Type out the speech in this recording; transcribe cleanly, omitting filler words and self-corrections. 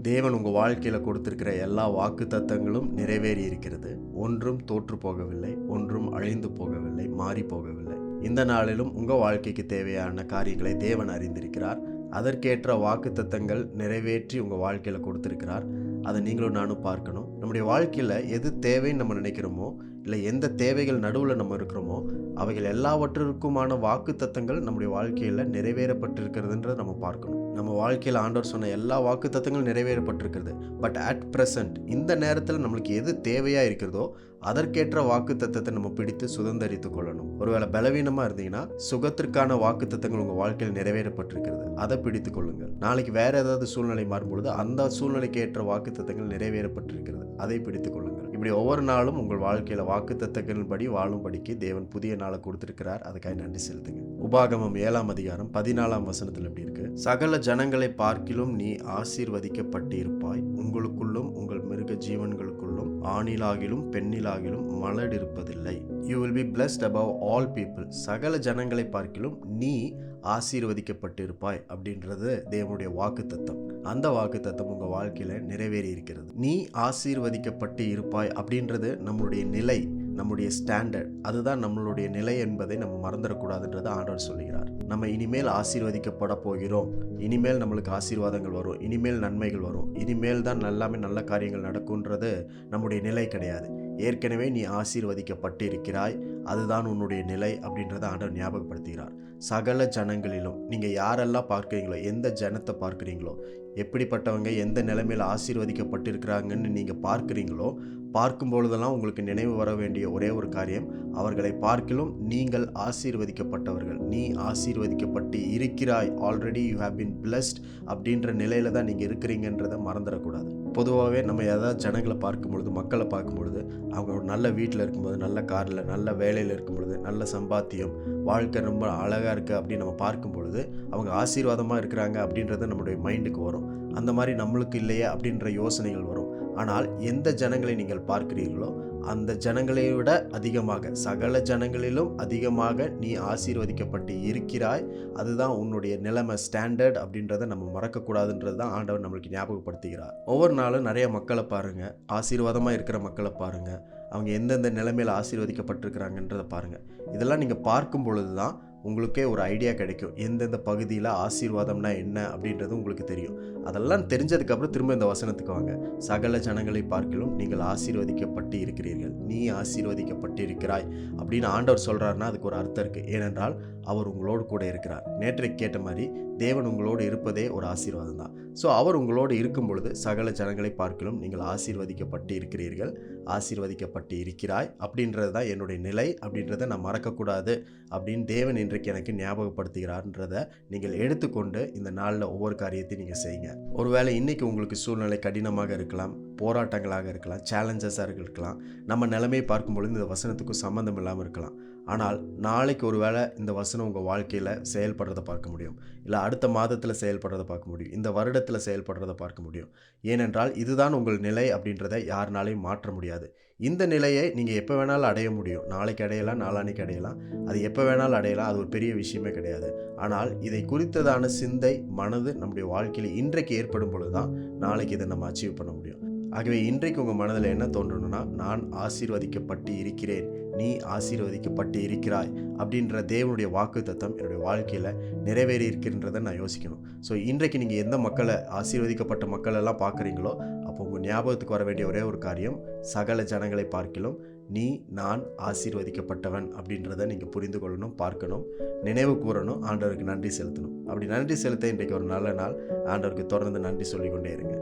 தேவன் உங்கள் வாழ்க்கையில் கொடுத்திருக்கிற எல்லா வாக்குத்தத்தங்களும் நிறைவேறி இருக்கிறது. ஒன்றும் தோற்று போகவில்லை, ஒன்றும் அழிந்து போகவில்லை, மாறி போகவில்லை. இந்த நாளிலும் உங்கள் வாழ்க்கைக்கு தேவையான காரியங்களை தேவன் அறிந்திருக்கிறார். அதற்கேற்ற வாக்குத்தத்தங்கள் நிறைவேற்றி உங்கள் வாழ்க்கையில் கொடுத்திருக்கிறார். அதை நீங்களும் நானும் பார்க்கணும். நம்முடைய வாழ்க்கையில் எது தேவைன்னு நம்ம நினைக்கிறோமோ, இல்லை எந்த தேவைகள் நடுவில் நம்ம இருக்கிறோமோ, அவைகள் எல்லாவற்றிற்குமான வாக்குத்தத்தங்கள் நம்முடைய வாழ்க்கையில் நிறைவேறப்பட்டிருக்கிறதுன்றதை நம்ம பார்க்கணும். நம்ம வாழ்க்கையில் ஆண்டவர் சொன்ன எல்லா வாக்குத்தத்தங்களும் நிறைவேறப்பட்டிருக்கிறது. பட் அட் ப்ரெசன்ட் இந்த நேரத்தில் நம்மளுக்கு எது தேவையாக இருக்கிறதோ அதற்கேற்ற வாக்குத்தத்தத்தை நம்ம பிடித்து சுதந்திரித்து கொள்ளணும். ஒருவேளை பலவீனமாக இருந்தீங்கன்னா சுகத்திற்கான வாக்குத்தத்தங்கள் உங்கள் வாழ்க்கையில் நிறைவேறப்பட்டிருக்கிறது, அதை பிடித்து கொள்ளுங்கள். நாளைக்கு வேற ஏதாவது சூழ்நிலை மாறும்பொழுது அந்த சூழ்நிலைக்கு ஏற்ற வாக்குத்தத்தங்கள் நிறைவேறப்பட்டிருக்கிறது, அதை பிடித்து கொள்ளுங்கள். இப்படி ஒவ்வொரு நாளும் உங்கள் வாழ்க்கையில் வாக்குத்தத்தங்களின் படி வாழும்படிக்கு தேவன் புதிய நாளை கொடுத்திருக்கிறார். அதுக்காக நன்றி செலுத்துங்க. உபாகமம் 7ஆம் அதிகாரம் 14ஆம் வசனத்தில் எப்படி இருக்கு? சகல ஜனங்களை பார்க்கிலும் நீ ஆசீர்வதிக்கப்பட்டிருப்பாய், உங்களுக்குள்ளும் உங்கள் மிருக ஜீவன்களுக்குள்ளும் ஆணிலாகிலும் பெண்ணிலாகிலும் மலடு இருப்பதில்லை. You will be blessed above all people. சகல ஜனங்களை பார்க்கிலும் நீ ஆசீர்வதிக்கப்பட்டிருப்பாய் அப்படின்றது தேவனுடைய வாக்குத்தத்தம். அந்த வாக்குத்தத்தம் உங்கள் வாழ்க்கையில நிறைவேறி இருக்கிறது. நீ ஆசீர்வதிக்கப்பட்டு இருப்பாய் அப்படின்றது நம்மளுடைய நிலை, நம்முடைய ஸ்டாண்டர்ட், அதுதான் நம்மளுடைய நிலை என்பதை நம்ம மறந்துடக்கூடாதுன்றதை ஆண்டவர் சொல்லுகிறார். நம்ம இனிமேல் ஆசீர்வதிக்கப்பட போகிறோம், இனிமேல் நம்மளுக்கு ஆசீர்வாதங்கள் வரும், இனிமேல் நன்மைகள் வரும், இனிமேல் தான் எல்லாமே நல்ல காரியங்கள் நடக்கும்ன்றது நம்முடைய நிலை கிடையாது. ஏற்கனவே நீ ஆசீர்வதிக்கப்பட்டு இருக்கிறாய், அதுதான் உன்னுடைய நிலை அப்படின்றத ஆண்டவர் ஞாபகப்படுத்துகிறார். சகல ஜனங்களிலும் நீங்கள் யாரெல்லாம் பார்க்குறீங்களோ, எந்த ஜனத்தை பார்க்குறீங்களோ, எப்படிப்பட்டவங்க எந்த நிலைமையில் ஆசீர்வதிக்கப்பட்டிருக்கிறாங்கன்னு நீங்கள் பார்க்குறீங்களோ, பார்க்கும் பொழுதெல்லாம் உங்களுக்கு நினைவு வர வேண்டிய ஒரே ஒரு காரியம், அவர்களை பார்க்கிலும் நீங்கள் ஆசீர்வதிக்கப்பட்டவர்கள், நீ ஆசீர்வதிக்கப்பட்டு இருக்கிறாய், already you have been blessed அப்படின்ற நிலையில தான் நீங்கள் இருக்கிறீங்கன்றதை மறந்துடக்கூடாது. பொதுவாகவே நம்ம ஏதாவது ஜனங்களை பார்க்கும் பொழுது, மக்களை பார்க்கும் பொழுது, அவங்க ஒரு நல்ல வீட்டில் இருக்கும்போது, நல்ல காரில், நல்ல வேலையில் இருக்கும் பொழுது, நல்ல சம்பாத்தியம், வாழ்க்கை ரொம்ப அழகாக இருக்குது அப்படின்னு நம்ம பார்க்கும் பொழுது அவங்க ஆசீர்வாதமாக இருக்கிறாங்க அப்படின்றது நம்மளுடைய மைண்டுக்கு வரும். அந்த மாதிரி நம்மளுக்கு இல்லையே அப்படின்ற யோசனைகள் வரும். ஆனால் எந்த ஜனங்களை நீங்கள் பார்க்கிறீர்களோ அந்த ஜனங்களை விட அதிகமாக, சகல ஜனங்களிலும் அதிகமாக நீ ஆசீர்வதிக்கப்பட்டு இருக்கிறாய், அதுதான் உன்னுடைய நிலைமை, ஸ்டாண்டர்ட் அப்படின்றத நம்ம மறக்கக்கூடாதுன்றது தான் ஆண்டவர் நம்மளுக்கு ஞாபகப்படுத்துகிறார். ஒவ்வொரு நாளும் நிறைய மக்களை பாருங்கள், ஆசீர்வாதமாக இருக்கிற மக்களை பாருங்கள், அவங்க எந்தெந்த நிலைமையில் ஆசீர்வதிக்கப்பட்டிருக்கிறாங்கன்றதை பாருங்கள். இதெல்லாம் நீங்கள் பார்க்கும் பொழுது தான் உங்களுக்கே ஒரு ஐடியா கிடைக்கும், எந்தெந்த பகுதியில் ஆசீர்வாதம்னா என்ன அப்படின்றது உங்களுக்கு தெரியும். அதெல்லாம் தெரிஞ்சதுக்கப்புறம் திரும்ப இந்த வசனத்துக்கு வாங்க. சகல ஜனங்களை பார்க்கிலும் நீங்கள் ஆசீர்வதிக்கப்பட்டு இருக்கிறீர்கள், நீ ஆசீர்வதிக்கப்பட்டு இருக்கிறாய் அப்படின்னு ஆண்டவர் சொல்கிறாருன்னா அதுக்கு ஒரு அர்த்தம் இருக்குது. ஏனென்றால் அவர் உங்களோடு கூட இருக்கிறார். நேற்றைக்கு கேட்ட மாதிரி தேவன் உங்களோடு இருப்பதே ஒரு ஆசீர்வாதம் தான். ஸோ அவர் உங்களோடு இருக்கும் பொழுது சகல ஜனங்களை பார்க்கிலும் நீங்கள் ஆசீர்வதிக்கப்பட்டு இருக்கிறீர்கள், ஆசீர்வதிக்கப்பட்டு இருக்கிறாய் அப்படின்றது தான் என்னுடைய நிலை அப்படின்றத நான் மறக்கக்கூடாது அப்படின்னு தேவன் இன்றைக்கு எனக்கு ஞாபகப்படுத்துகிறார்ன்றதை நீங்கள் எடுத்துக்கொண்டு இந்த நாளில் ஒவ்வொரு காரியத்தையும் நீங்கள் செய்யுங்க. ஒருவேளை இன்றைக்கி உங்களுக்கு சூழ்நிலை கடினமாக இருக்கலாம், போராட்டங்களாக இருக்கலாம், சேலஞ்சஸாக இருக்கலாம், நம்ம நிலைமையை பார்க்கும் பொழுது இந்த வசனத்துக்கும் சம்மந்தம் இல்லாமல் இருக்கலாம். ஆனால் நாளைக்கு ஒரு வேளை இந்த வசனம் உங்கள் வாழ்க்கையில் செயல்படுறதை பார்க்க முடியும், இல்லை அடுத்த மாதத்தில் செயல்படுறதை பார்க்க முடியும், இந்த வருடத்தில் செயல்படுறதை பார்க்க முடியும். ஏனென்றால் இதுதான் உங்கள் நிலை அப்படின்றத யாருனாலையும் மாற்ற முடியாது. இந்த நிலையை நீங்கள் எப்போ வேணாலும் அடைய முடியும். நாளைக்கு அடையலாம், நாளான்னைக்கு அடையலாம், அது எப்போ வேணாலும் அடையலாம், அது ஒரு பெரிய விஷயமே கிடையாது. ஆனால் இதை குறித்ததான சிந்தை, மனது நம்முடைய வாழ்க்கையில் இன்றைக்கு ஏற்படும் பொழுது தான் நாளைக்கு இதை நம்ம அச்சீவ் பண்ண முடியும். ஆகவே இன்றைக்கு உங்கள் மனதில் என்ன தோன்றணும்னா, நான் ஆசீர்வதிக்கப்பட்டு இருக்கிறேன், நீ ஆசீர்வதிக்கப்பட்டு இருக்கிறாய் அப்படின்ற தேவனுடைய வாக்குத்தத்தம் என்னுடைய வாழ்க்கையில் நிறைவேறி இருக்கின்றதை நான் யோசிக்கணும். ஸோ இன்றைக்கு நீங்கள் எந்த மக்களை, ஆசீர்வதிக்கப்பட்ட மக்களெல்லாம் பார்க்குறீங்களோ, அப்போ உங்கள் ஞாபகத்துக்கு வர வேண்டிய ஒரே ஒரு காரியம், சகல ஜனங்களை பார்க்கிலும் நீ, நான் ஆசீர்வதிக்கப்பட்டவன் அப்படின்றத நீங்கள் புரிந்து கொள்ளணும், பார்க்கணும், நினைவு கூறணும், ஆண்டவருக்கு நன்றி செலுத்தணும். அப்படி நன்றி செலுத்த இன்றைக்கு ஒரு நல்ல நாள். ஆண்டவருக்கு தொடர்ந்து நன்றி சொல்லிக்கொண்டே இருங்க.